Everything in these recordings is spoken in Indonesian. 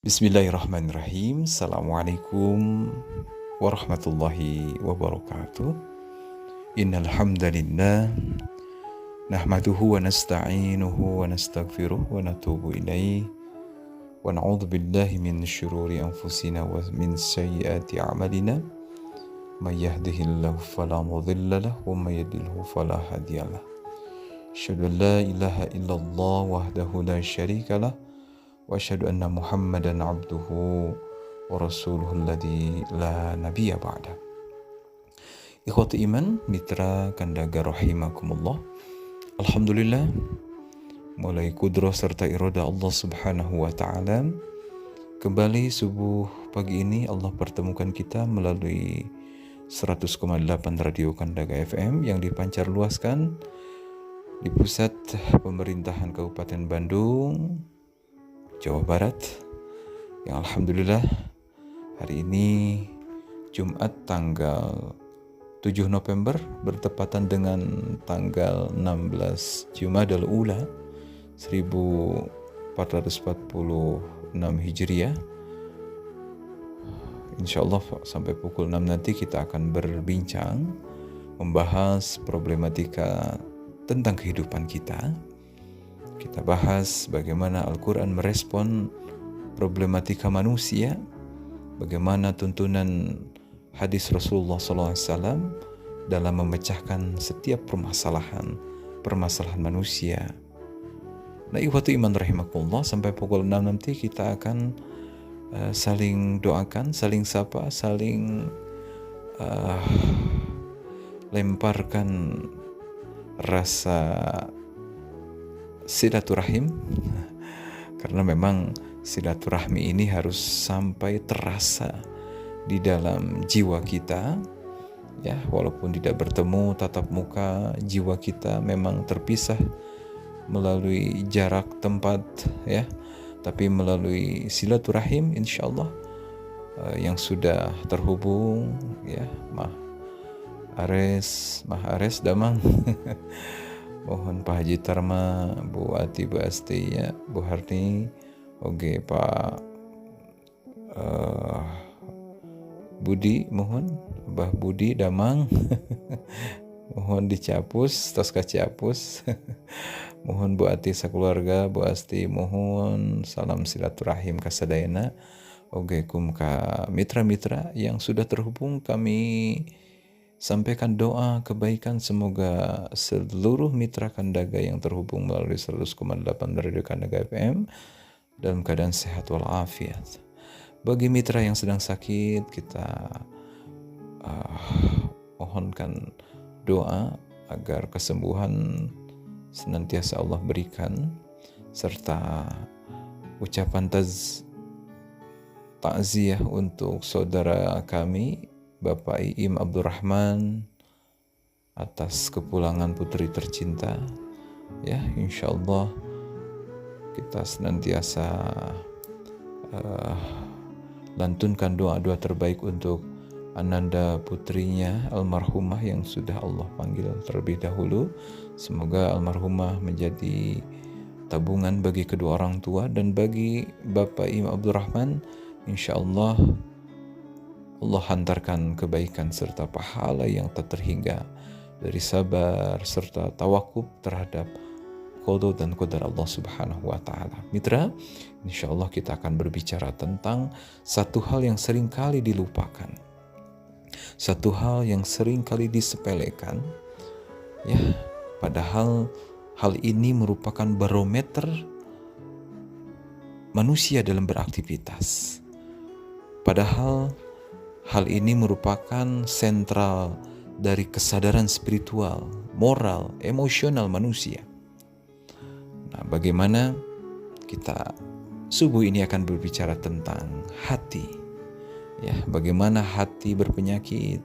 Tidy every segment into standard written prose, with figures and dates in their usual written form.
Bismillahirrahmanirrahim. Assalamualaikum warahmatullahi wabarakatuh. Innal hamdalillah nahmaduhu wa nasta'inuhu wa nastaghfiruh wa natubu ilaih wa na'udzu billahi min syururi anfusina wa min sayyiati a'malina may yahdihillahu fala mudilla lahu wa may yudlilhu fala hadiyalah. Asyhadu an la ilaha illallah wahdahu la syarika lah wa asyhadu anna Muhammadan abduhu wa rasuluhu alladzi la nabiyya ba'da. Ikhwati iman, mitra Kandaga rahimakumullah. Alhamdulillah, mulai kudrah serta iradah Allah Subhanahu wa taala, kembali subuh pagi ini Allah pertemukan kita melalui 100,8 Radio Kandaga FM yang dipancar luaskan di pusat pemerintahan Kabupaten Bandung, Jawa Barat, yang alhamdulillah hari ini Jumat tanggal 7 November bertepatan dengan tanggal 16 Jumadal Ula 1446 Hijriah. Insyaallah sampai pukul 6 nanti kita akan berbincang membahas problematika tentang kehidupan kita. Kita bahas bagaimana Al-Quran merespon problematika manusia, bagaimana tuntunan hadis Rasulullah SAW dalam memecahkan setiap permasalahan manusia. Nah, ikhwati iman rahimakumullah, sampai pukul 6 nanti kita akan saling doakan, saling sapa, saling lemparkan rasa silaturahim, karena memang silaturahmi ini harus sampai terasa di dalam jiwa kita, ya, walaupun tidak bertemu tatap muka, jiwa kita memang terpisah melalui jarak tempat, ya, tapi melalui silaturahim insyaallah yang sudah terhubung, ya, Mah Ares Damang mohon Pak Haji Tarma, Bu Ati, Bu Asti, ya, Bu Harni, oke Pak Budi, mohon Mbah Budi Damang mohon dicapus, tos kacapus mohon Bu Ati sakeluarga, Bu Asti, mohon salam silaturahim kasadayana. Oke kum ka mitra-mitra yang sudah terhubung, kami sampaikan doa kebaikan, semoga seluruh mitra Kandaga yang terhubung melalui 100,8 Radio Kandaga FM dalam keadaan sehat walafiat. Bagi mitra yang sedang sakit, kita mohonkan doa agar kesembuhan senantiasa Allah berikan, serta ucapan takziah untuk saudara kami Bapak Iim Abdurrahman atas kepulangan putri tercinta, ya, insyaallah kita senantiasa lantunkan doa-doa terbaik untuk ananda putrinya almarhumah yang sudah Allah panggil terlebih dahulu. Semoga almarhumah menjadi tabungan bagi kedua orang tua, dan bagi Bapak Iim Abdurrahman insyaallah Allah hantarkan kebaikan serta pahala yang tak terhingga dari sabar serta tawakuf terhadap qada dan qadar Allah Subhanahu wa taala. Mitra, insyaallah kita akan berbicara tentang satu hal yang sering kali dilupakan. Satu hal yang sering kali disepelekan, ya, padahal hal ini merupakan barometer manusia dalam beraktivitas. Padahal hal ini merupakan sentral dari kesadaran spiritual, moral, emosional manusia. Nah, bagaimana kita subuh ini akan berbicara tentang hati, ya, bagaimana hati berpenyakit,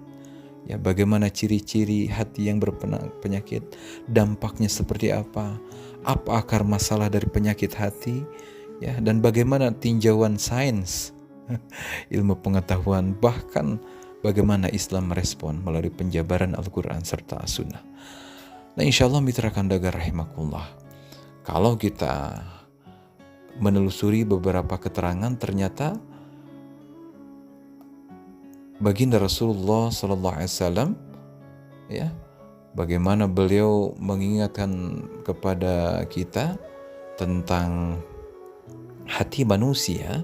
ya, bagaimana ciri-ciri hati yang berpenyakit, dampaknya seperti apa akar masalah dari penyakit hati, ya, dan bagaimana tinjauan sains ilmu pengetahuan, bahkan bagaimana Islam merespon melalui penjabaran Al-Quran serta As-Sunnah. Nah, insya Allah mitra Kandaga rahimakumullah, kalau kita menelusuri beberapa keterangan, ternyata baginda Rasulullah Sallallahu Alaihi Wasallam, ya, bagaimana beliau mengingatkan kepada kita tentang hati manusia,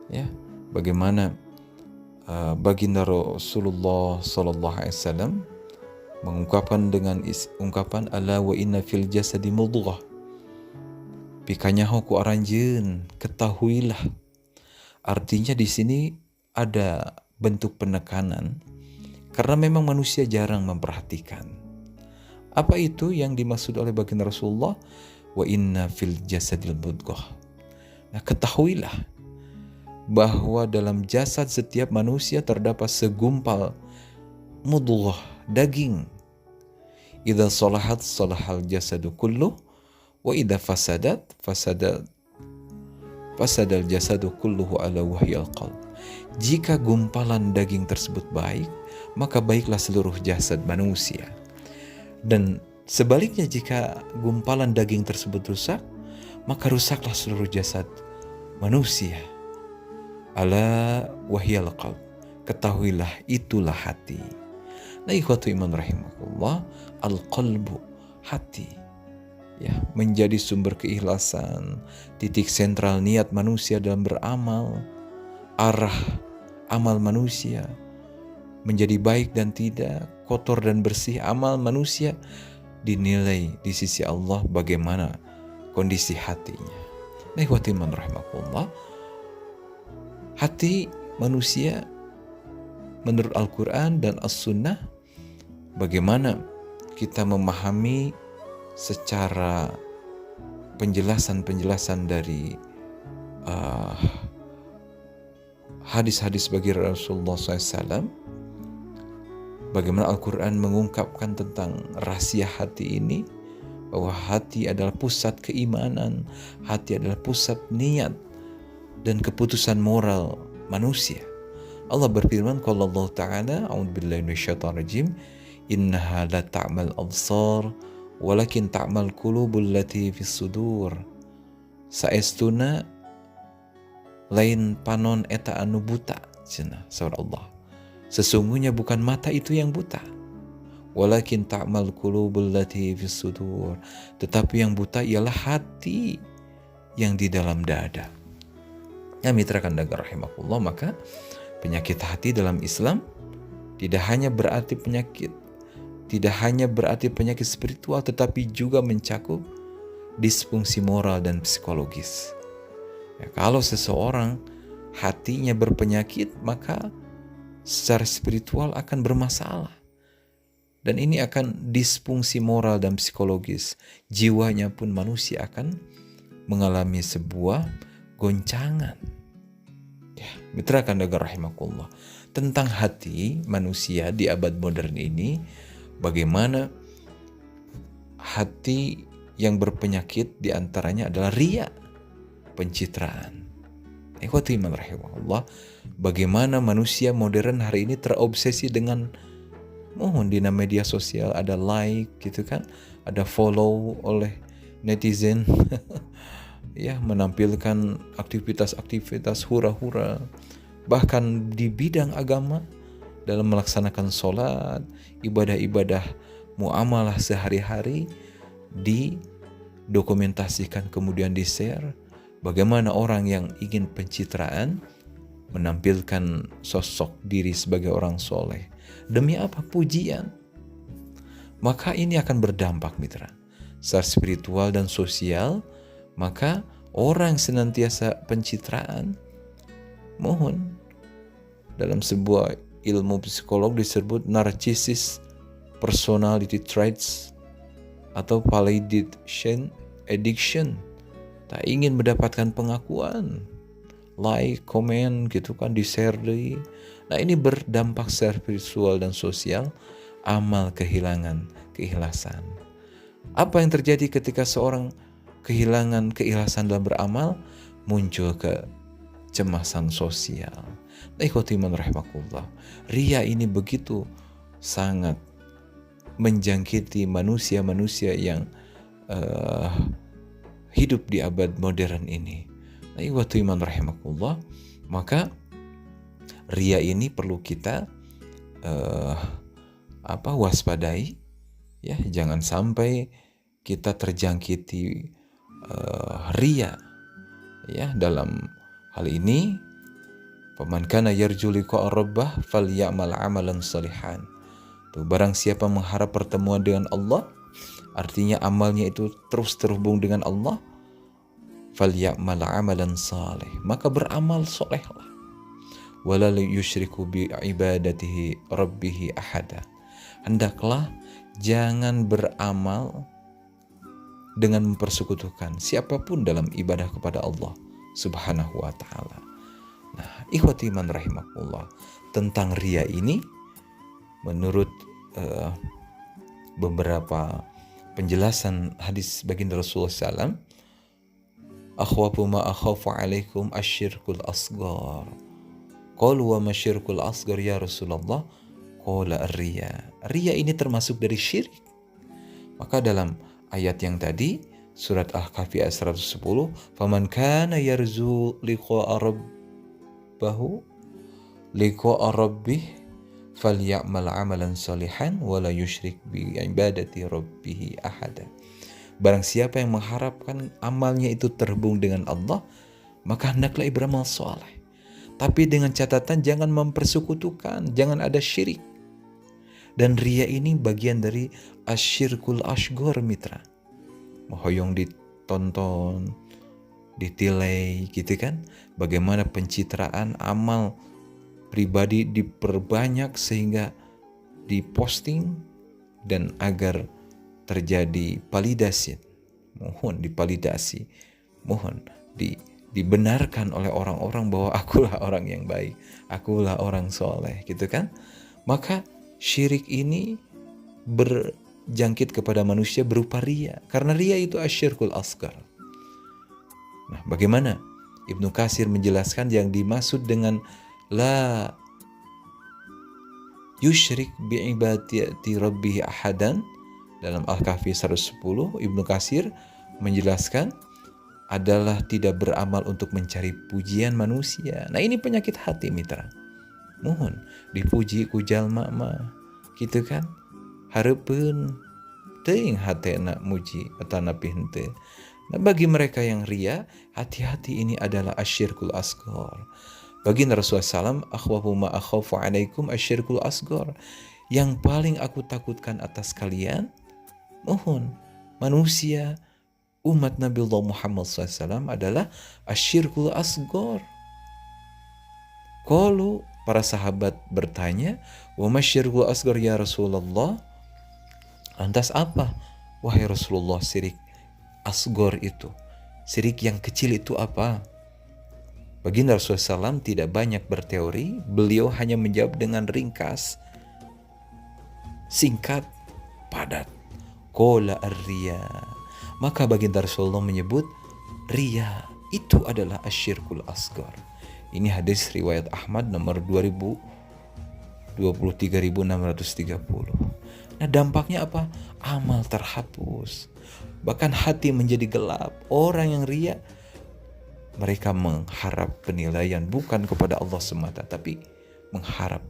ya, bagaimana baginda Rasulullah Sallallahu Alaihi Wasallam mengungkapkan dengan ungkapan ala wa inna fil jasadi mudghah, pikanya ku aranjeun, ketahuilah. Artinya di sini ada bentuk penekanan karena memang manusia jarang memperhatikan. Apa itu yang dimaksud oleh baginda Rasulullah? Wa inna fil jasadil mudghah. Nah, ketahuilah bahwa dalam jasad setiap manusia terdapat segumpal mudghah, daging. Idza salahat salahal jasadu kulluh wa idza fasadat fasadal jasadu kulluhu ala wahyal qalb. Jika gumpalan daging tersebut baik, maka baiklah seluruh jasad manusia. Dan sebaliknya, jika gumpalan daging tersebut rusak, maka rusaklah seluruh jasad manusia. Ala wahyal qalb. Ketahuilah, itulah hati. Nah, ikhwatu iman rahimakumullah, al-qalbu, hati, ya, menjadi sumber keikhlasan, titik sentral niat manusia dalam beramal, arah amal manusia menjadi baik dan tidak, kotor dan bersih. Amal manusia dinilai di sisi Allah bagaimana kondisi hatinya. Nah, ikhwati iman rahimakumullah, hati manusia menurut Al-Quran dan As-Sunnah, bagaimana kita memahami secara penjelasan-penjelasan dari hadis-hadis bagi Rasulullah SAW, bagaimana Al-Quran mengungkapkan tentang rahasia hati ini, bahwa hati adalah pusat keimanan, hati adalah pusat niat dan keputusan moral manusia. Allah berfirman, qala Allah Ta'ala, a'udzubillahi minasyaitonir rajim, innaha la ta'mal absar walakin ta'mal qulubul lati fis sudur. Saestuna lain panon eta anu buta, cenah surah Allah. Sesungguhnya bukan mata itu yang buta, walakin ta'mal qulubul lati fis sudur, tetapi yang buta ialah hati yang di dalam dada. Ya, mitra kandang rahimakumullah, maka penyakit hati dalam Islam tidak hanya berarti penyakit spiritual, tetapi juga mencakup disfungsi moral dan psikologis. Ya, kalau seseorang hatinya berpenyakit, maka secara spiritual akan bermasalah. Dan ini akan disfungsi moral dan psikologis. Jiwanya pun manusia akan mengalami sebuah goncangan. Ya, mitra kandang rahimakumullah, tentang hati manusia di abad modern ini, bagaimana hati yang berpenyakit diantaranya adalah riya, pencitraan. Ikhwati iman rahimahullah, bagaimana manusia modern hari ini terobsesi dengan di media sosial, ada like gitu kan, ada follow oleh netizen ya, menampilkan aktivitas-aktivitas hura-hura, bahkan di bidang agama dalam melaksanakan sholat, ibadah-ibadah muamalah sehari-hari didokumentasikan kemudian di-share. Bagaimana orang yang ingin pencitraan menampilkan sosok diri sebagai orang soleh. Demi apa? Pujian. Maka ini akan berdampak mitra, secara spiritual dan sosial. Maka orang senantiasa pencitraan, mohon, dalam sebuah ilmu psikolog disebut narcissist personality traits atau validation addiction. Tak ingin mendapatkan pengakuan, like, komen gitu kan, di-share deh. Nah, ini berdampak secara spiritual dan sosial, amal kehilangan keikhlasan. Apa yang terjadi ketika seorang kehilangan keikhlasan dalam beramal? Muncul kecemasan sosial. Nah, ikhwati iman rahimakumullah, riya ini begitu sangat menjangkiti manusia-manusia yang hidup di abad modern ini. Nah, ikhwatu iman rahimakumullah, maka ria ini perlu kita waspadai, ya, jangan sampai kita terjangkiti ria, ya. Dalam hal ini, faman kana yarju liqa'a rabbah falyamal amalan shalihan. Tuh, barang siapa mengharap pertemuan dengan Allah, artinya amalnya itu terus terhubung dengan Allah, falyamal amalan salih, maka beramal solehlah. Wala yusyriku bi ibadatihi rabbihi ahada. Hendaklah jangan beramal dengan mempersekutukan siapapun dalam ibadah kepada Allah Subhanahu wa ta'ala. Nah, ikhwati iman rahimakumullah, tentang ria ini menurut beberapa penjelasan hadis baginda Rasulullah SAW, akhwafu ma akhafu alaikum asyirkul asgar. Qalu wa ma syirkul asgar ya Rasulullah? Qala ar-riya. Ria ini termasuk dari syirik. Maka dalam ayat yang tadi, surat Al-Kahfi ayat 110, faman kana yarzu liqa'a rabbih falyamal amalan salihan wala yusyrik bi ibadati rabbih ahada. Barang siapa yang mengharapkan amalnya itu terhubung dengan Allah, maka hendaklah beramal soleh. Tapi dengan catatan jangan mempersekutukan, jangan ada syirik. Dan ria ini bagian dari asyirkul asghar, mitra. Hoyong ditonton, ditilai gitu kan. Bagaimana pencitraan amal pribadi diperbanyak sehingga diposting dan agar terjadi validasi. Mohon dipalidasi, mohon dibenarkan oleh orang-orang bahwa akulah orang yang baik, akulah orang soleh, gitu kan. Maka syirik ini berjangkit kepada manusia berupa ria, karena ria itu asyirkul asghar. Nah, bagaimana Ibnu Katsir menjelaskan yang dimaksud dengan la yusyrik bi'ibadati rabbih ahadan dalam Al-Kahfi 110, Ibnu Katsir menjelaskan adalah tidak beramal untuk mencari pujian manusia. Nah, ini penyakit hati, mitra. Mohon dipuji ku jalma mah, gitu kan. Hareupeun teuing hatena muji atana pi henteu. Nah, bagi mereka yang ria, hati-hati, ini adalah asyirkul asghar. Baginda Rasulullah SAW, akhwafu ma akhafu alaikum asyirkul asghar. Yang paling aku takutkan atas kalian, mohon, manusia, umat Nabi Allah Muhammad SAW adalah asyirkul asghar. Qalu, para sahabat bertanya, wa masyirkul asghar ya Rasulullah? Lantas apa, wahai Rasulullah, syirik asghar itu, syirik yang kecil itu apa? Baginda Rasulullah SAW tidak banyak berteori, beliau hanya menjawab dengan ringkas, singkat, padat. Qala ar-riya. Maka baginda Rasulullah menyebut ria itu adalah asyirkul asghar. Ini hadis riwayat Ahmad nomor 23.630. Nah, dampaknya apa? Amal terhapus. Bahkan hati menjadi gelap. Orang yang ria, mereka mengharap penilaian bukan kepada Allah semata, tapi mengharap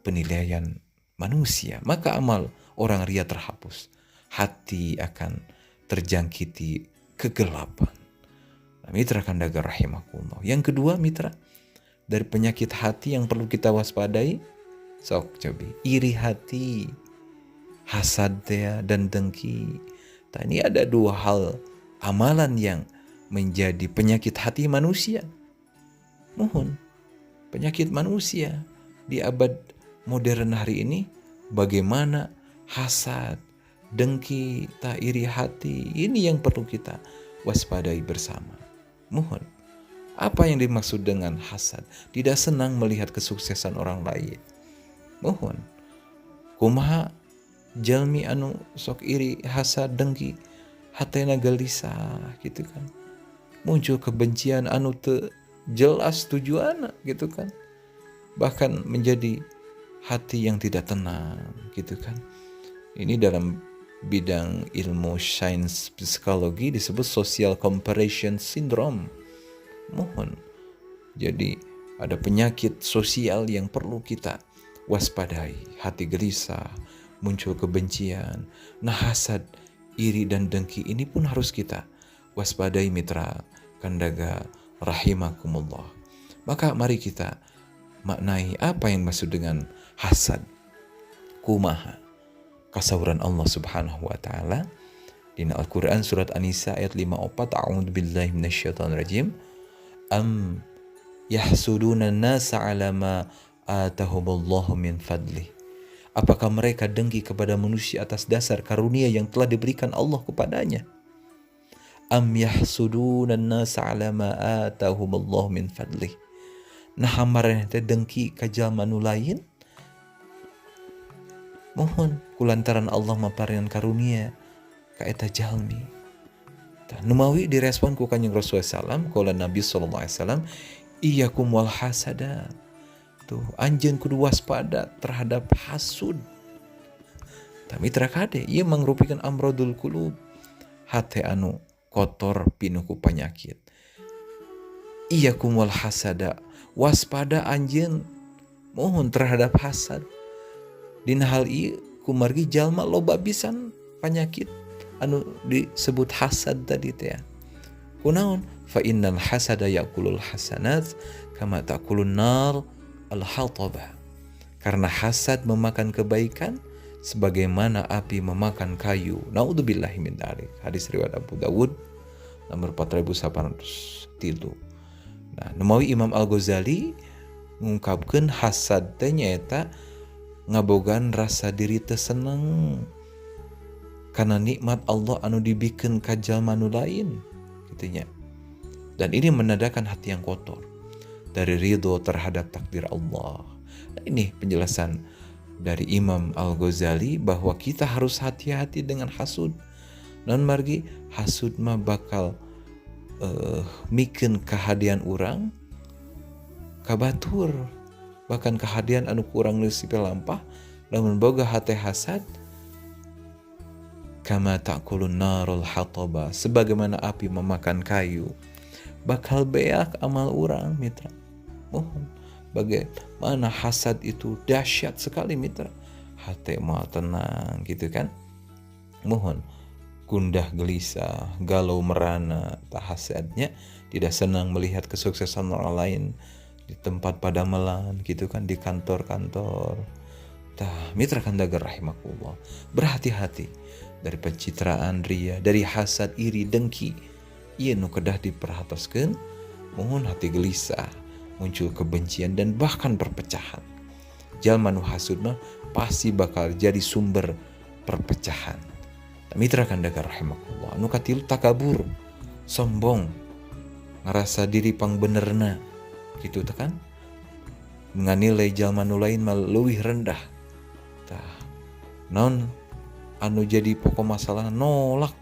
penilaian manusia. Maka amal orang ria terhapus. Hati akan terjangkiti kegelapan. Nah, mitra kandaga rahimakumullah. Yang kedua, mitra, dari penyakit hati yang perlu kita waspadai, sok cobi, iri hati, hasad dan dengki. Nah, ini ada dua hal amalan yang menjadi penyakit hati manusia. Mohon, penyakit manusia di abad modern hari ini, bagaimana hasad, dengki, iri hati, ini yang perlu kita waspadai bersama. Mohon, apa yang dimaksud dengan hasad? Tidak senang melihat kesuksesan orang lain. Mohon, kumaha jalmi anu sok iri, hasad, dengki, hatena gelisah, gitu kan. Muncul kebencian anu teu jelas tujuanna, gitu kan. Bahkan menjadi hati yang tidak tenang, gitu kan. Ini dalam bidang ilmu sains psikologi disebut social comparison syndrome. Mohon. Jadi ada penyakit sosial yang perlu kita waspadai. Hati gelisah, muncul kebencian, hasad, iri dan dengki ini pun harus kita waspadai mitra kandaga rahimakumullah. Maka mari kita maknai apa yang maksud dengan hasad. Kumaha kasauran Allah Subhanahu wa taala di Al-Qur'an surat An-Nisa ayat 54, a'udzubillahi minasyaitonirrajim. Am yahsuduna an-nasa 'ala ma atahumullahu min fadlih. Apakah mereka dengki kepada manusia atas dasar karunia yang telah diberikan Allah kepadanya? Am yahsuduna an-nasa 'ala ma atahumullahu min fadlih. Nah mareh teh dengki ka jalma nu lain. Mohon kulantaran Allah maparingan karunia ka eta jalmi. Numawi direspon ku Kanjeng Rasulullah sallam, qala Nabi sallallahu alaihi wasallam, iyyakum wal hasada. Tuh, anjeun kudu waspada terhadap hasud. Mitra kade ieu mangrupikeun amradul qulub, hate anu kotor pinuh ku panyakit. Iyyakum wal hasada, waspada anjeun mohon terhadap hasad. Dina hal ieu kumargi jalma loba pisan panyakit anu disebut hasad tadi teh. Kunaon? Fa innal hasada yakulul hasanat kama takulun nar al-hatabah. Karena hasad memakan kebaikan sebagaimana api memakan kayu. Naudzubillahi min dzalik. Hadis riwayat Abu Dawud nomor 4803. Nah, numawi Imam Al-Ghazali ngungkapkeun hasad teh nyaeta ngabogan rasa diri teu seneng karena nikmat Allah anu dibikeun ka jalma nu lain gitunya. Dan ini menandakan hati yang kotor dari ridho terhadap takdir Allah. Nah, ini penjelasan dari Imam Al-Ghazali bahwa kita harus hati-hati dengan hasud. Non margi hasud mah bakal mikeun kahadian urang kabatur, bahkan kehadian anu kurang leuwih lampah lamun boga hate hasad kama ta'kulun narul hataba, sebagaimana api memakan kayu, bakal beak amal urang mitra. Mohon bagaimana hasad itu dahsyat sekali mitra. Hate moal tenang gitu kan. Mohon gundah gelisah, galau merana, tak hasadnya tidak senang melihat kesuksesan orang lain di tempat padamelan gitu kan, di kantor-kantor. Tah mitra kandaga rahimakumullah, berhati-hati dari pencitraan ria, dari hasad, iri, dengki. Ieu nu kedah diperhatoskeun, mohon hati gelisah, muncul kebencian dan bahkan perpecahan. Jalma nu hasud mah pasti bakal jadi sumber perpecahan. Mitra kandaga rahimakumullah, anu katilu takabur, sombong, ngerasa diri pangbenerna gitu teh kan, nganilai jalma nu lain mah leuwih rendah. Tah naon anu jadi pokok masalah nolak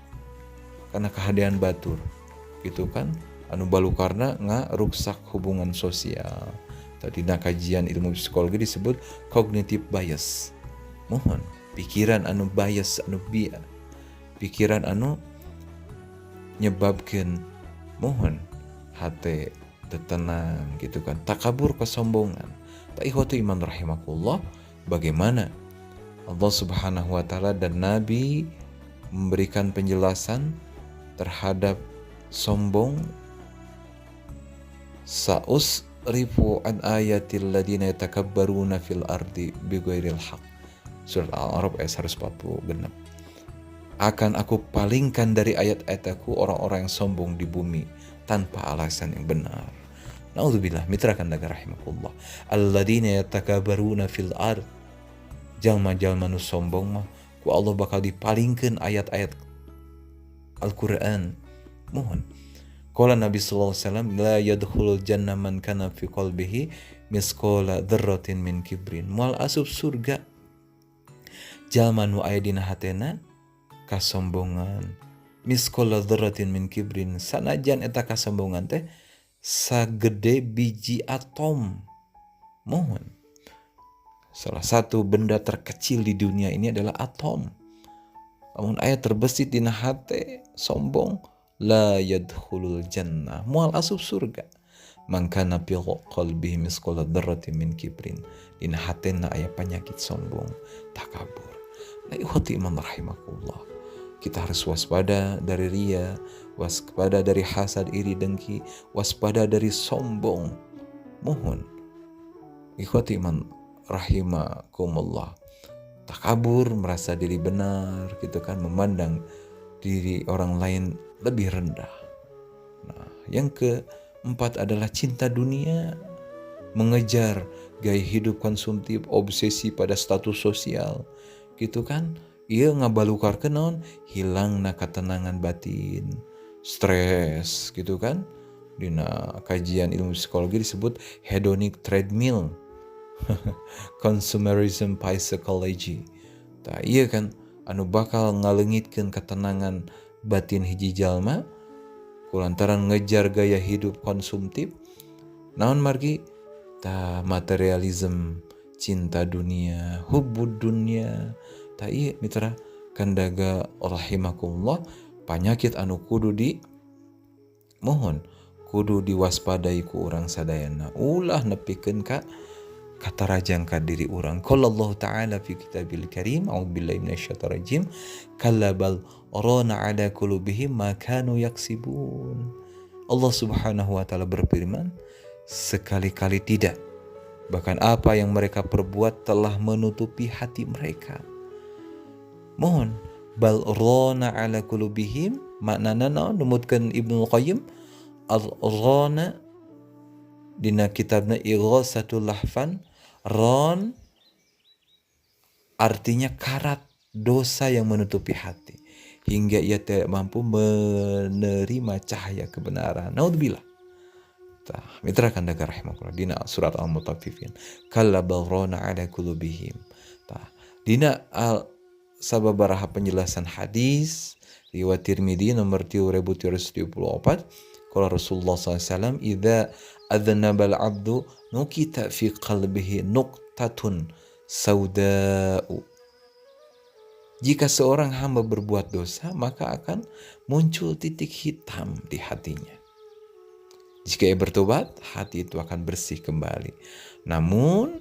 karena kehadian batur gitu kan, anu balukarna ngaruksak hubungan sosial. Tadi kajian ilmu psikologi disebut cognitive bias. Mohon pikiran anu bias, anu pikiran anu nyebabkeun mohon hate tenang gitu kan, takabur, kesombongan. Ta ikhwatu iman rahimakumullah, bagaimana Allah Subhanahu wa taala dan Nabi memberikan penjelasan terhadap sombong. Sa'usrifu an ayatil ladina yatakabbaruna fil ardi bighairil haq. Surat Al-A'raf ayat 146. Akan aku palingkan dari ayat-ayatku orang-orang yang sombong di bumi tanpa alasan yang benar. Naudzubillah, mitra kandaga rahimakumullah. Alladina yatakabbaruna fil ard. Jalma-jalma nu sombong mah ku Allah bakal dipalingkeun ayat-ayat Al-Qur'an. Mohon. Qala Nabi sallallahu alaihi wasallam, la yadkhulul jannah man kana fi qalbihi misqala dzarratin min kibrin. Moal asup surga jalma nu aya dina hatena kasombongan, misqala dzarratin min kibrin, sanajan eta kasombongan teh sagede biji atom. Mohon, salah satu benda terkecil di dunia ini adalah atom. Amun aya terbesit dina hate sombong, la yadkhulul jannah, moal asup surga. Man kana fi qalbihi misqala dzarratin min kibrin, dina hatena aya penyakit sombong, takabur. Nah, ikhwati iman rahimakumullah, kita harus waspada dari ria, waspada dari hasad, iri, dengki, waspada dari sombong. Mohon ikhwati iman rahimakumullah, takabur, merasa diri benar gitu kan, memandang diri orang lain lebih rendah. Nah, yang keempat adalah cinta dunia, mengejar gaya hidup konsumtif, obsesi pada status sosial gitu kan. Ia ngabalukarkeun naon, hilangna ketenangan batin, stres gitu kan. Dina kajian ilmu psikologi disebut hedonic treadmill, consumerism psychology. Tah iya kan anu bakal ngaleungitkeun ketenangan batin hiji jalma kulantaran ngejar gaya hidup konsumtif. Naon margi? Ta materialism, cinta dunia, hubbud dunia. Ta iya mitra kandaga rahimakumullah, panyakit anu kudu kudu diwaspadai ku urang sadayana, ulah nepikeun ka katarajangka diri urang. Qala Allah Ta'ala fi kitabil karim, a'udzubillahi minasyaitonir rajim, kalla bal rana ala qulubihim ma kanu yaksibun. Allah Subhanahu wa taala berfirman, sekali-kali tidak, bahkan apa yang mereka perbuat telah menutupi hati mereka. Mohon, bal rana ala qulubihim, maknana naon numutkeun Ibnu Qayyim, al-rana dina kitabna Ighasatul Lahfan, ron artinya karat dosa yang menutupi hati hingga ia tidak mampu menerima cahaya kebenaran. Naudzubillah. Tah, mitra kandaga rahimakumullah, dina surat Al-Mutaffifin, kalla bal rana ala qulubihim. Tah, dina sababaraha penjelasan hadis riwayat Tirmidzi nomor 3374, qala Rasulullah SAW, idza adznabal abdu nukita fi qalbihi nuqtatun sauda'u. Jika seorang hamba berbuat dosa, maka akan muncul titik hitam di hatinya. Jika ia bertobat, hati itu akan bersih kembali. Namun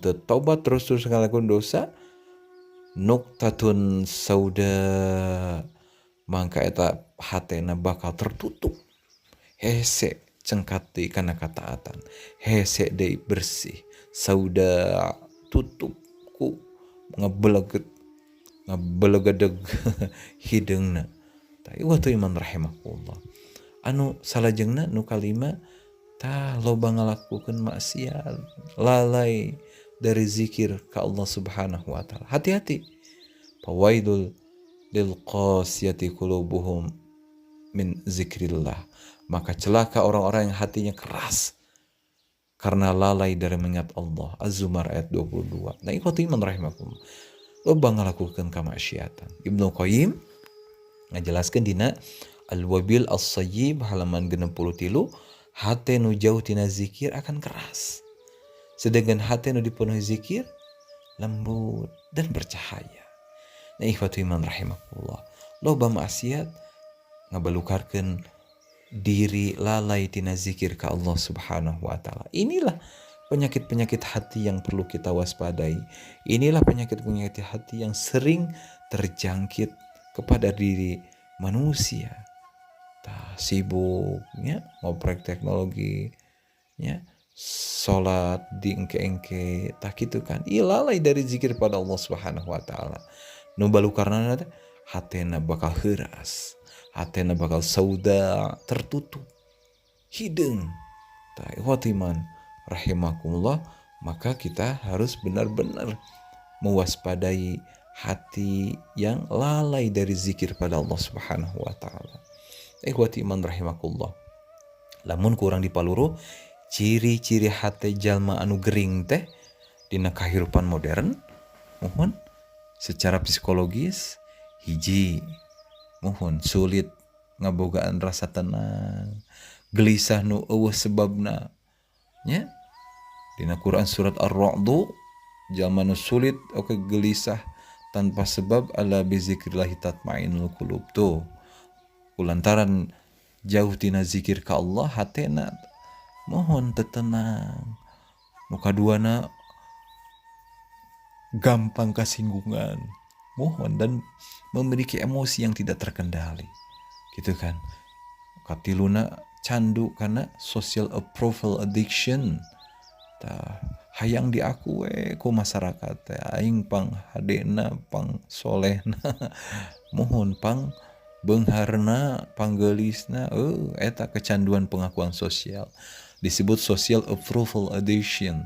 tertobat terus ngalakuin dosa, nuqtatun sauda, maka eta hatena bakal tertutup. Hese cengkat deui kana kataatan, hese deui bersih, sauda tutup ku ngabelegedeg hideungna. Ta ieu teh iman rahimakumullah. Anu salajengna nu kalima, tah loba ngalakukeun maksiat, lalai dari zikir ka Allah Subhanahu wa taala. Hati-hati. Fawaidul lil qasiyati qulubuhum min zikrillah. Maka celaka orang-orang yang hatinya keras karena lalai dari mengingat Allah. Az-Zumar ayat 22. Nah, ikhwati iman rahimakumullah, loba ngalakukeun kamaksiatan. Ibnu Qayyim ngajelaskeun dina Al-Wabil As-Sayyib halaman 63, hate nu jauh tina zikir akan keras, sedangkan hate nu dipenuhi zikir lembut dan bercahaya. Nah, ikhwati iman rahimakumullah, loba maksiat ngabalukarkeun diri lalai tina zikir ka Allah Subhanahu wa taala. Inilah penyakit-penyakit hati yang perlu kita waspadai. Inilah penyakit-penyakit hati yang sering terjangkit kepada diri manusia. Tah sibuknya ngoprek teknologi, nya salat diengke-engke, tah kitu kan. Ieu lalai dari zikir pada Allah Subhanahu wa taala. Nu balukarna teh hatena bakal heuras, hatena bakal sauda, tertutup, hideung. Tah ikhwati iman rahimakumullah, maka kita harus benar-benar mewaspadai hati yang lalai dari zikir pada Allah Subhanahu wa taala. Ikhwati iman rahimakumullah, lamun kurang dipaluru ciri-ciri hati jalma anu gering teh dina kahirupan modern, mohon secara psikologis, hiji, mohon sulit ngabogaan rasa tenang, gelisah nu eueuh sebabna, nya dina Quran surat Ar-Ra'd, jalma nu sulit oke gelisah tanpa sebab ala bizikrillahi tatmainul qulub tuh. Kulantaran jauh tina zikir ka Allah hatena mohon tenang. Nu kaduana gampang kasinggungan. Mohon dan memiliki emosi yang tidak terkendali. Gitu kan. Katiluna candu karena social approval addiction. Tah hayang diaku ku masyarakat teh aing pang hadena pang solehna. Mohon pang beungharna panggelisna eta kecanduan pengakuan sosial. Disebut social approval addiction.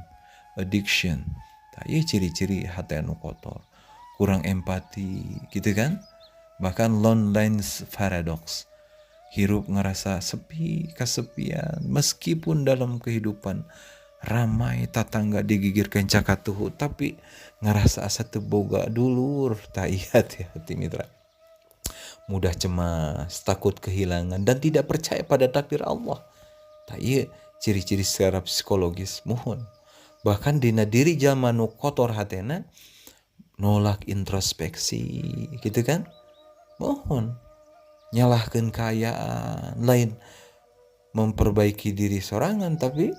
Tah ieu ciri-ciri hate anu kotor. Kurang empati gitu kan. Bahkan loneliness paradox. Hirup ngerasa sepi, kesepian, meskipun dalam kehidupan ramai tatangga digigir kencakatuhu, tapi ngerasa asa teu boga dulur. Tah hati-hati mitra. Mudah cemas, takut kehilangan dan tidak percaya pada takdir Allah. Tah ieu ciri-ciri secara psikologis mohon. Bahkan dina diri jalma nu kotor hatena nolak introspeksi gitu kan. Mohon nyalahkeun kaayaan lain memperbaiki diri sorangan tapi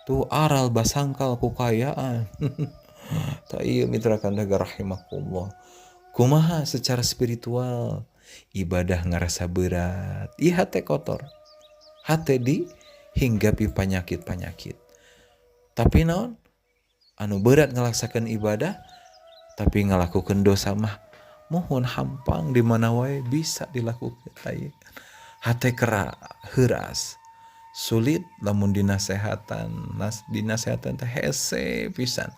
tuh aral basangkal ku kaayaan. Ta ieu mitra kandaga rahimakumullah. Kumaha secara spiritual ibadah ngarasa berat, ieu hate kotor. Hate dihinggapi penyakit-penyakit. Tapi naon? Anu berat ngelaksakan ibadah tapi ngalakukeun dosa mah mohon hampang di mana wae bisa dilakukan. Hate heuras. Sulit lamun dinasehatan teh hese pisan.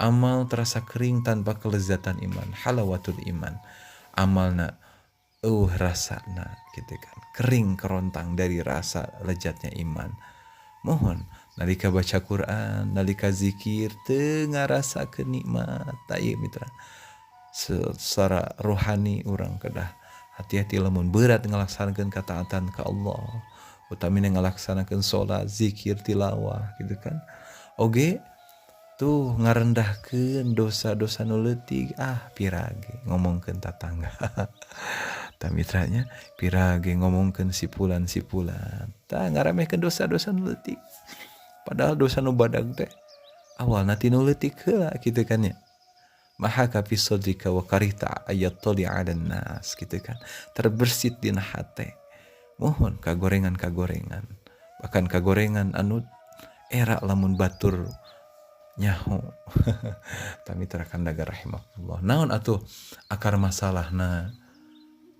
Amal terasa kering tanpa kelezatan iman, halawatul iman. Amalna rasana gitu kan. Kering kerontang dari rasa lezatnya iman. Mohon nalika baca Quran, nalika zikir teu ngarasakeun nikmat. Ta ieu mitra. Secara rohani urang kedah hati-hati lamun berat ngalaksanakeun ketaatan ka Allah. Utamina ngalaksanakeun salat, zikir, tilawah gitu kan. Oge tuh ngarendahkeun dosa-dosa nu leutik pirage ngomongkeun tatangga. Tah mitranya pirage ngomongkeun sipulan-sipulan. Tah ngaramehkeun dosa-dosa nu leutik. Padahal dosa nu badag teh awalna ti nu leutik heula kitu kan ya. Mahaka fi sadrika wa karihta ayat tali 'alan nas gitu kan. Terbersit dina hate. Mohon kagorengan-kagorengan. Bahkan kagorengan anu era lamun batur nyaho. Tamitra kandaga rahimahullah. Naon atuh akar masalahna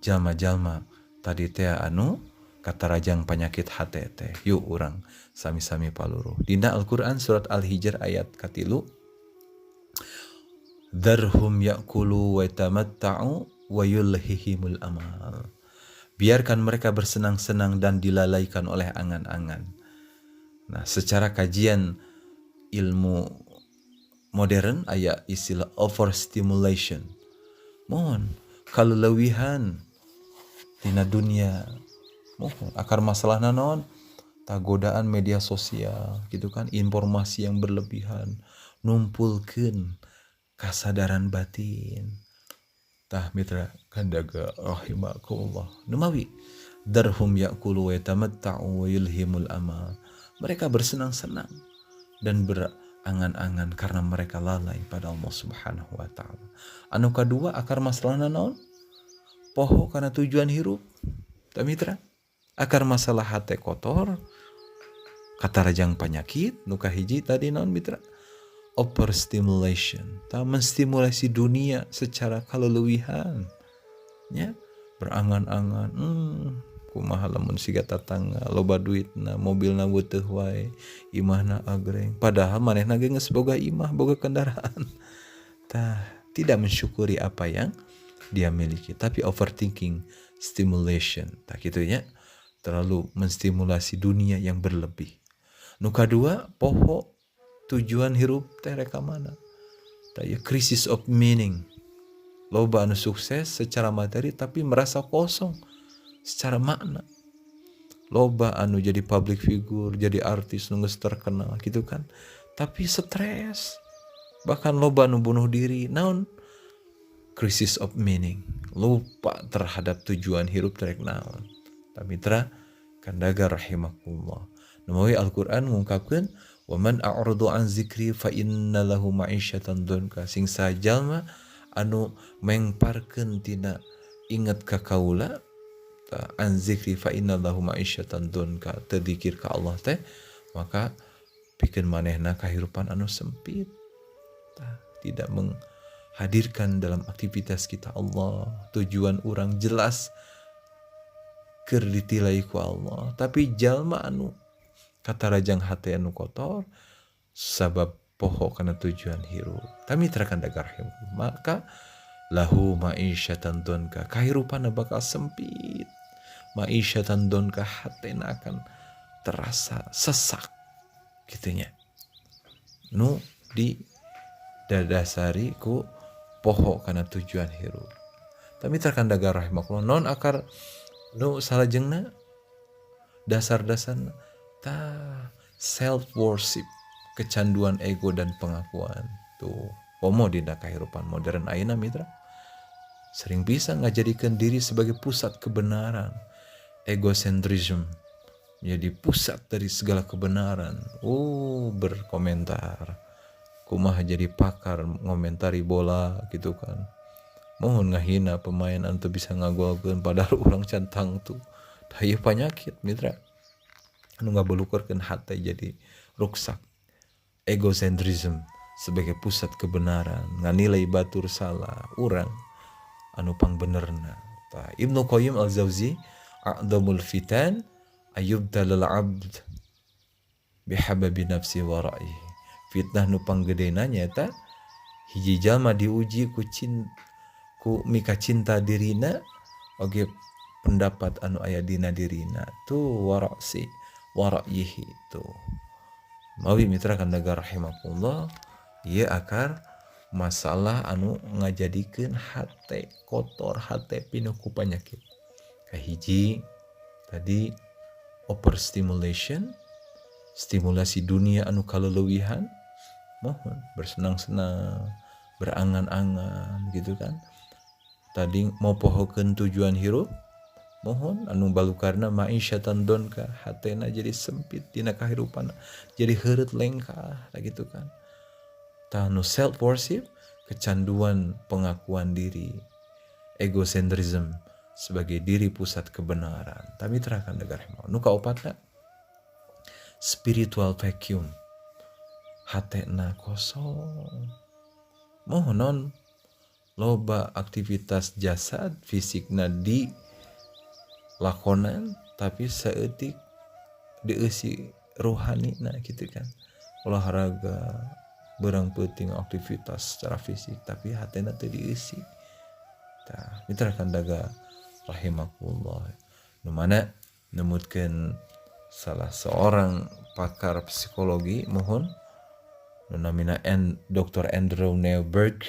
jalma-jalma tadi teh anu katarajang penyakit hate teh. Yuk urang sami-sami paluru. Dina Al-Qur'an surat Al-Hijr ayat katilu. Dharhum ya'kulu wa yatamatta'u wa yulhihimul amal. Biarkan mereka bersenang-senang dan dilalaikan oleh angan-angan. Nah, secara kajian ilmu modern aya istilah overstimulation. Mohon kaleulewihan dina dunia. Mohon akar masalahna naon? Godaan media sosial gitu kan, informasi yang berlebihan, numpulkeun kasadaran batin. Tah mitra kandaga rahimakumullah. Numawi darhum ya'kulu wa yatamatta'u wa yulhimul amal. Mereka bersenang-senang dan berangan-angan karena mereka lalai pada Allah Subhanahu wa taala. Anu kadua akar masalahna naon? Poho karena tujuan hirup. Tah mitra, akar masalah hate kotor, katarajang penyakit, nu kahiji tadi naon mitra? Overstimulation, menstimulasi dunia secara kaleulewihan, ya berangan-angan, kumaha lamun siga tatangga loba duitna, mobilna beuteuh wae, imahna agreng, padahal manehna ge geus boga imah, boga kendaraan. Tidak mensyukuri apa yang dia miliki, tapi overthinking, stimulation, kitu nya, terlalu menstimulasi dunia yang berlebih. Nu kadua poho tujuan hirup teh reka mana? Krisis of meaning. Loba anu sukses secara materi tapi merasa kosong secara makna. Loba anu jadi public figure, jadi artis nu geus terkenal gitu kan. Tapi stres. Bahkan loba anu bunuh diri. Naon? crisis of meaning, lupa terhadap tujuan hirup terek naon. Tamitra kandaga rahimakumullah. Namawi Al-Qur'an mengungkapkan wa man a'radu an zikri fa inna lahu ma'isyatan dunka. Sing sajalma anu mengparkeun tina inget ka kaula an zikri fa inna lahu ma'isyatan dunka, tadzikir ka Allah teh maka pikeun manehna kahirupan anu sempit. Tidak menghadirkan dalam aktivitas kita Allah, tujuan orang jelas keur ditilai ku Allah, tapi jalma anu kata rajang hati anu kotor sabab poho kana tujuan hirup tamitra kandaga rahim, maka lahu ma'isyatan donka, kahirupan bakal sempit, ma'isyatan donka, hatena akan terasa sesak gitunya, nu di dadasari ku poho kana tujuan hirup. Tapi terkandaga rahimakumullah non akar nu salajengna dasar-dasarna ta self worship, kecanduan ego dan pengakuan. Tuh pomo dina kahirupan modern ayeuna mitra sering bisa ngajadikeun diri sebagai pusat kebenaran, egocentrism menjadi pusat dari segala kebenaran. Berkomentar kumaha jadi pakar ngomentari bola gitu kan, mohon ngahina pemain antu bisa ngagolkeun padahal urang cantang tuh daya penyakit mitra anu ngabulukurkeun hati jadi ruksak. Egocentrism sebagai pusat kebenaran, nganilai batur salah urang anu pangbenerna. Ibnu Qayyim al-Jauzi a'dhamul fitan ayyubdalal abd bihababi nafsi wa ra'yi. Fitnah nu panggedena nyata hiji jalma diuji ku mika cinta dirina oge pendapat anu aya dina dirina tu wara'yihi tu. Mawi mitra kandaga rahimakumullah, ieu akar masalah anu ngajadikeun hate kotor, hate pinuh ku panyakit. Kahiji tadi overstimulation, stimulasi dunia anu kaleulewihan, mohon bersenang-senang, berangan-angan gitu kan. Tadi mau pohokeun tujuan hirup, mohon anu balukarna ma'isyatan donka, hatena jadi sempit dina kahirupan, jadi heureut lengkah gitu kan. Tanu self worship, kecanduan pengakuan diri, egocentrism sebagai diri pusat kebenaran. Tapi terakan negara nu kaopatna spiritual vacuum, hatena kosong, mohon loba aktivitas jasad fisikna di lakonan tapi saeutik dieusi rohanina gitu kan, olahraga berang penting aktivitas secara fisik tapi hatena teu dieusi. Tah mitra kandaga rahimakumullah, nu mana nemutkeun salah seorang pakar psikologi mohon nu namina Dr. Andrew Neuberg,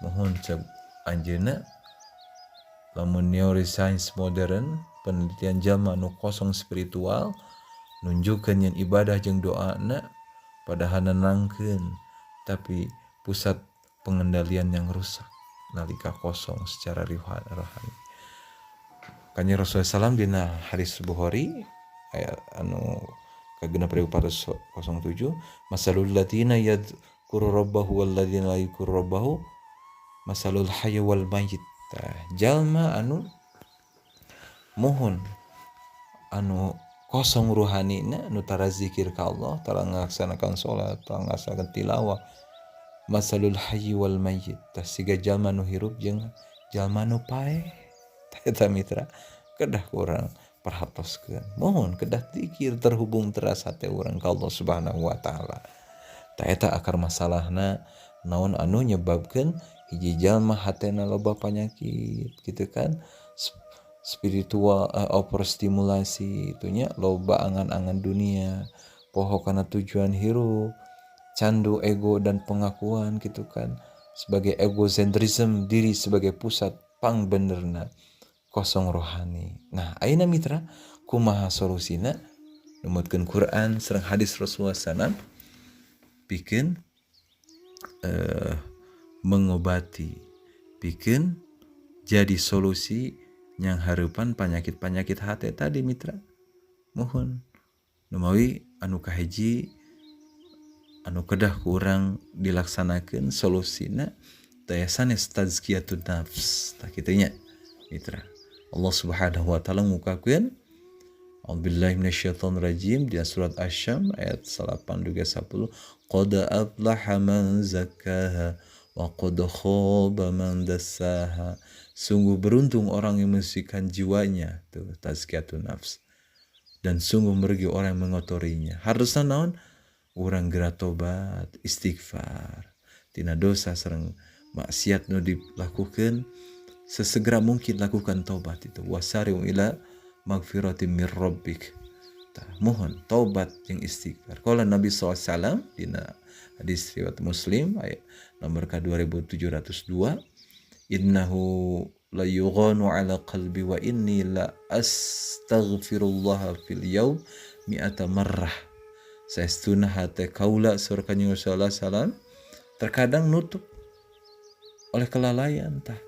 mohon cek anjeunna lamun neuroscience modern penelitian jalma nu kosong spiritual nunjukkeun yen ibadah jeung doana padahal nenangkeun tapi pusat pengendalian yang rusak nalika kosong secara rohani. Kanjeng Rasulullah SAW dina hadis Bukhari ayat anu kagenep 1407, masalul latina yadhkuru rabbahu wal ladina la yadhkuru rabbahu masalul hayy wal mayyit. Jalma anu mohon anu kosong ruhanina nu tara zikir ka Allah, tara ngalaksanakan salat, tara ngalaksanakan tilawah, masalul hayy wal mayyit, tah siga jalma nu hirup jeung jalma nu paeh. Eta mitra kedah urang perhatoskeun, mohon kedah zikir terhubung teras hate urang ka Allah Subhanahu wa taala. Tah eta akar masalahna naon anu nyebabkeun hiji jalma hatena loba panyakit gitu kan, spiritual overstimulasi itunya loba angan-angan dunia, poho kana tujuan hirup, candu ego dan pengakuan gitu kan, sebagai egocentrism, diri sebagai pusat pangbenerna, kosong rohani. Nah ayeuna mitra kumaha solusina? Numutkeun Quran sareng hadis Rasulullah SAW pikeun mengobati bikin jadi solusi yang harapan penyakit-penyakit hati tadi mitra. Mohon numawi anu kahiji anu kedah kurang dilaksanakan solusina tayasanes tazkiyatun nafs tak kitunya mitra. Allah Subhanahu wa taala ngukakeun A'udzubillahi minasyaitonirrajim di surat Asy-Syams ayat 8-10 qad aflaha man zakkaha wa qad khaba man dassaha. Sungguh beruntung orang yang mensucikan jiwanya, tuh tazkiyatun nafs, dan sungguh merugi orang yang mengotorinya. Harusnya naon? Urang geura tobat, istighfar tina dosa sareng maksiat nu dilakukeun, sesegera mungkin lakukan tobat itu. Wasari'u ila magfiratin mir rabbik. Mohon taubat yang istighfar. Qala Nabi SAW dina hadis riwayat Muslim ayat nomor ke-2702, innahu la yughanu ala qalbi wa inni la astaghfirullah fil yaum mi'ata marrah. Saestuna hate kaula saur Kanjeng Rasulullah SAW terkadang nutup oleh kelalaian tah,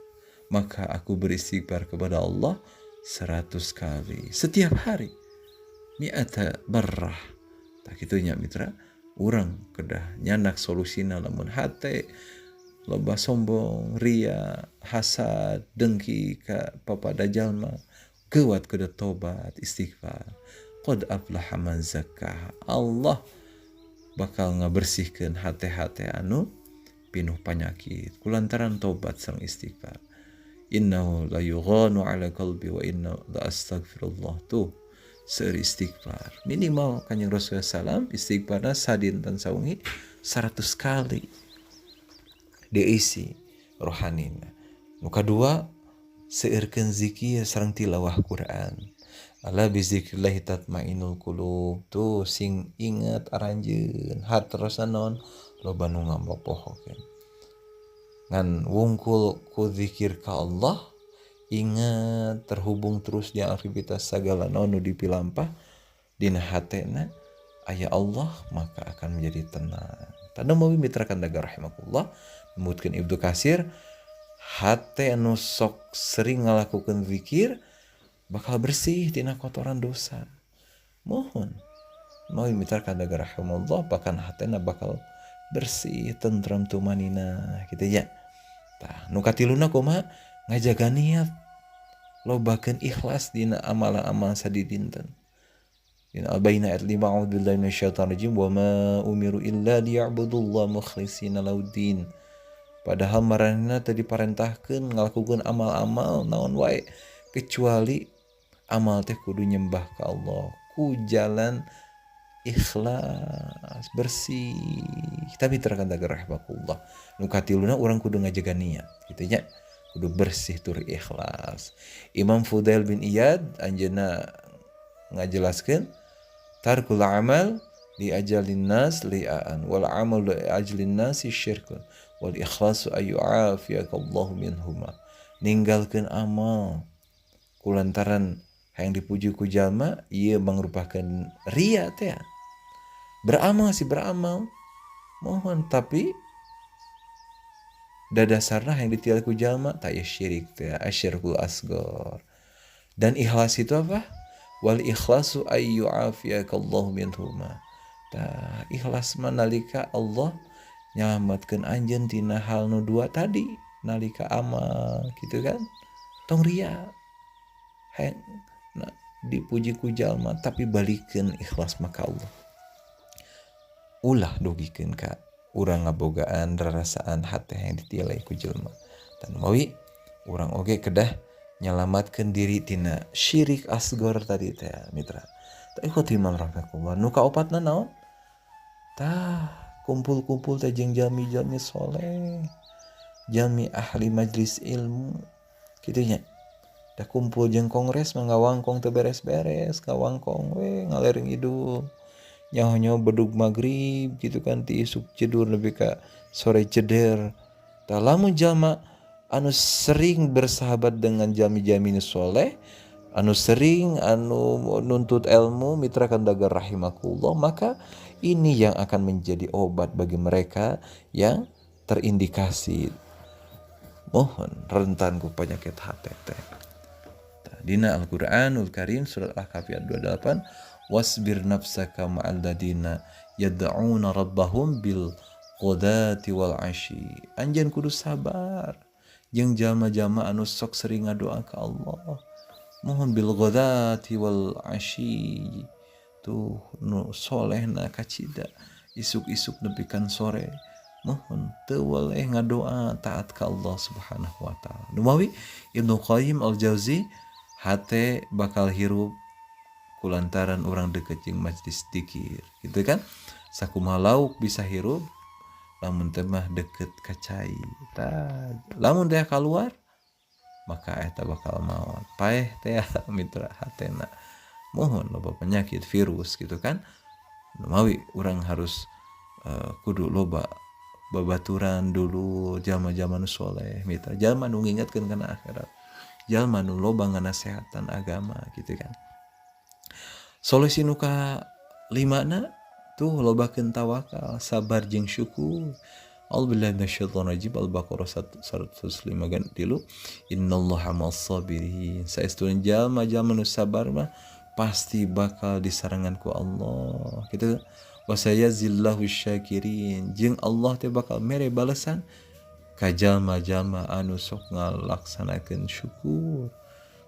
maka aku beristighfar kepada Allah 100 kali setiap hari. Mi'ata barrah. Tak kitunya mitra, urang kedah nyandak solusina lamun hate loba sombong, ria, hasad, dengki ka papada jalma, geuwat kedah tobat, istighfar. Qad aflaha man zakkaha. Allah bakal ngabersihkeun hate-hate anu pinuh penyakit kulantaran tobat sareng istighfar. Innahu la yughanu ala qalbi wa inna la astaghfirullah. Tuh seur istighfar minimal Kanjeng Rasulullah SAW istighfarna sadinten sawengi 100 kali diisi rohanina. Nu kadua seurkeun zikir sareng tilawah Quran. Ala bizikrillah tatmainul qulub. Tuh sing inget aranjeun hartosna naon loba nu ngabopohokeun. Ngan wungkul ku zikir ka Allah, ingat terhubung terus di aktivitas segala nu dipilampah dina hatena aya Allah, maka akan menjadi tenang. Tanda mau mitra kandaga rahimakumullah memutkeun Ibnu Katsir, hate anu sok sering ngalakukeun zikir bakal bersih dina kotoran dosa. Mohon mau mitra kandaga rahimakumullah bahkan hatena bakal bersih, tentram, tumanina gitu ya. Tah nu katiluna kumaha? Ngajaga niat, lobakeun ikhlas dina amalan-amalan sadidinten. Dina Al-Bayyinah ayat 5, a'udzubillahi minasyaitonir rajim, wa ma umiru illa liya'budullaha mukhlishina lahuddin. Padahal maranehna teu diparentahkeun ngalakukeun amal-amal naon wae kecuali amal teh kudu nyembah ka Allah ku jalan ikhlas bersih. Tapi terkadang rahimakumullah nu katiluna urang kudu ngajaga niat kitu nya, kudu bersih tur ikhlas. Imam Fudail bin Iyad anjeunna ngajelaskeun tarkul amal li ajalin nas li'an wal amal li ajalin nas syirkun wal ikhlasu ayyu'afiyakallahu minhuma. Ninggalkeun amal kulantaran hayang dipuji ku jalma ieu mangrupakeun ria teh. Beramal sih beramal mohon, tapi dadasarna yang ditial ku jalma tak ya syirik teh, asyirkul asghar. Dan ikhlas itu apa? Wal ikhlasu ayyu'afiyakallahu minhuma. Tah ikhlas manalika Allah nyalamatkeun anjeun tina hal nu dua tadi nalika amal gitu kan. Tong ria hayang dipuji ku jalma tapi balikeun ikhlas maka Allah. Ulah dugikeun ka urang ngabogaan rarasaan hate yang ditilai ku jelema. Dan mawi urang oge kedah nyalamatkeun diri tina syirik asgor tadi teh mitra. Tah khotimah rahimakumullah nu kaopatna naon? Tah kumpul-kumpul teh jeung jami-jami soleh, jami ahli majlis ilmu kitu nya. Da kumpul jeung kongres mangawangkong teu beres-beres, kawangkong we ngalering hidup. Nyaho-nyaho bedug maghrib gitu kan ti isuk cedur nepi ka sore ceder. Tah lamun jalma anu sering bersahabat dengan jami-jami soleh, anu sering anu nuntut ilmu mitra kandaga rahimakumullah, maka ini yang akan menjadi obat bagi mereka yang terindikasi mohon rentan ku penyakit hati teh. Dina Al-Qur'anul Karim surat Al-Kahfi ayat 28, wasbir nafsaka ma'al ladina yad'una rabbahum bil qadati wal asyi. Anjeun kudu sabar jeung jalma-jalma anu sok sering ngadoa ka Allah. Mohon bil qadati wal asyi. Tuh nu solehna kacida isuk-isuk nepikan sore. Mohon teu waleh ngadoa taat ka Allah Subhanahu wa taala. Numawi Ibnu Qayyim Al-Jauzi hate bakal hirup kulantaran orang deket jeung majlis dzikir gitu kan. Sakumaha lauk bisa hirup lamun teh mah deket ka cai. Lamun teh keluar maka eta bakal maot. Paeh teh mitra hatena. Mohon loba penyakit virus gitu kan. Numawi urang harus kudu loba babaturan dulu jalma-jalma nu soleh mitra. Jalma nu ngingetkeun kana akhirat. Jalma nu loba nganasehatan agama gitu kan. Solusi nu ka 5na tuh lobakeun tawakal, sabar jeung syukur. A'udzubillahi minasyaitonir rajim. Al-Baqarah 105 tilu. Innallaha ma'as sabirin. Saestuna jalma-jalma nu sabar mah pasti bakal disarangan ku Allah. Gitu. Wa sayazillahu syakirin. Jeung Allah teh bakal mere balesan ka jalma-jalma anu sok ngalaksanakeun syukur.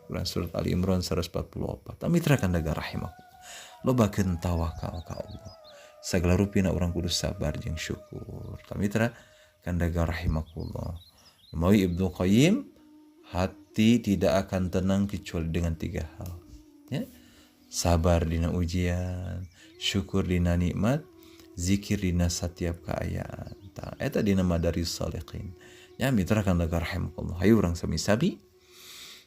Quran surat Ali Imran 144. Mitra kandaga rahimakumullah. Lobakeun tawakal ka Allah. Sagala rupina urang kudu sabar jeung syukur. Mitra kandaga rahimakumullah. Numawi Ibnu Qayyim, hati tidak akan tenang kecuali dengan 3 hal. Ya. Sabar dina ujian, syukur dina nikmat, zikir dina setiap keayaan. Eta dina madaris salihin. Ya mitra kandaga rahimakumullah. Hayu urang sami-sami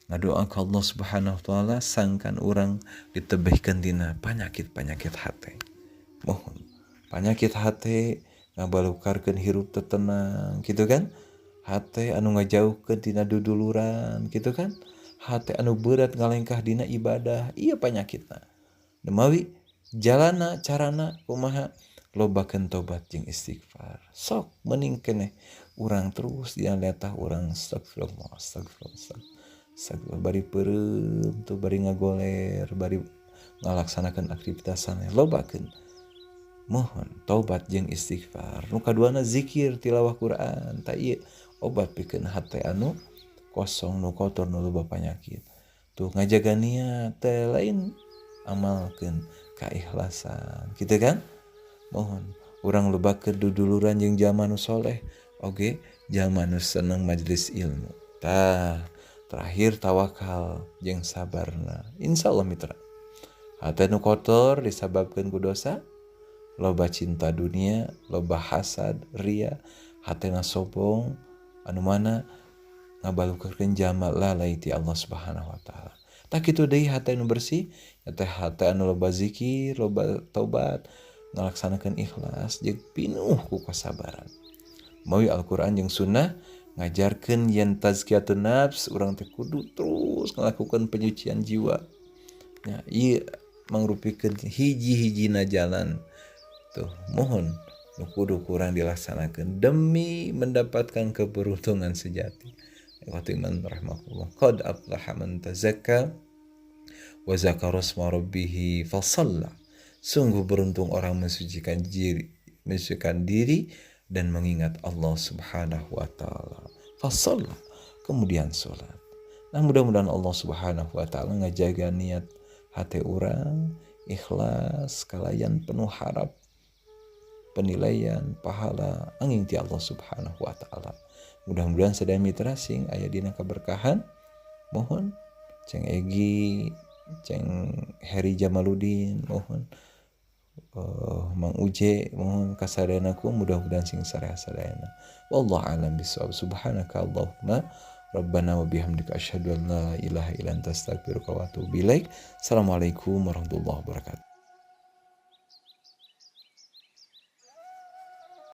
ngadoa ka Allah Subhanahu wa taala sangkan urang ditebehkeun dina penyakit-penyakit hate. Mohon penyakit hate ngabalukarkeun hirup teu tenang gitu kan. Hate anu ngajauhkeun tina duduluran gitu kan. Hate anu berat ngalengkah dina ibadah, ieu penyakitna. Numawi jalana carana kumaha? Lobakeun tobat jeung istighfar. Sok mending keneh urang terus dina letah urang astagfirullah. Bari peureum tuh bari ngagoler, bari ngalaksanakeun aktivitas saneh lobakeun. Mohon tobat jeung istighfar. Nu kaduana zikir tilawah Quran. Ta ieu obat pikeun hate anu kosong nu kotor nu loba panyakit. Tuh ngajaga niat teh lain amalkeun kaikhlasan. Kitu kan? Mohon urang lobakeun duduluran jeung jalma nu soleh oge jalma nu seneng majelis ilmu. Terakhir tawakal jeung sabarna. Insyaallah mitra. Hate nu kotor disababkeun ku dosa, loba cinta dunia, loba hasad, ria, hatena sombong anu mana ngabalukeun jalma lalai ti Allah Subhanahu wa taala. Tak kitu deui hate nu bersih, teh hate anu loba zikir, loba taubat, ngalaksanakeun ikhlas jeung pinuh ku kasabaran. Mawi Al-Qur'an jeung sunnah ngajarkeun yen tazkiyatun nafs urang teh kudu terus ngalakukeun penyucian jiwa. Ya, ieu mangrupikeun hiji-hijina jalan. Tuh, mohon nu kudu kurang dilaksanakeun demi mendapatkan keberuntungan sejati. Ikhwatiman rahmatullah. Qad aflaha man tazakka wa zakara isma rabbih fasalla. Sungguh beruntung orang mensucikan diri dan mengingat Allah Subhanahu wa taala. Fasalla, kemudian salat. Nah, mudah-mudahan Allah Subhanahu wa taala ngajaga niat hati orang ikhlas kalayan penuh harap penilaian pahala angin ti Allah Subhanahu wa taala. Mudah-mudahan sadaya mitra sing aya dina kaberkahan. Mohon ceng Egi, ceng Heri Jamaludin, mohon Mang Uje, mohon kasadayanaku mudah-mudahan sing sareha-sadayana. Wallahu a'lam bishawab. Subhanaka Allahumma Rabbana wa bihamdika asyhadu an la ilaha illa anta astaghfiruka wa atubu ilaik. Assalamualaikum warahmatullahi wabarakatuh.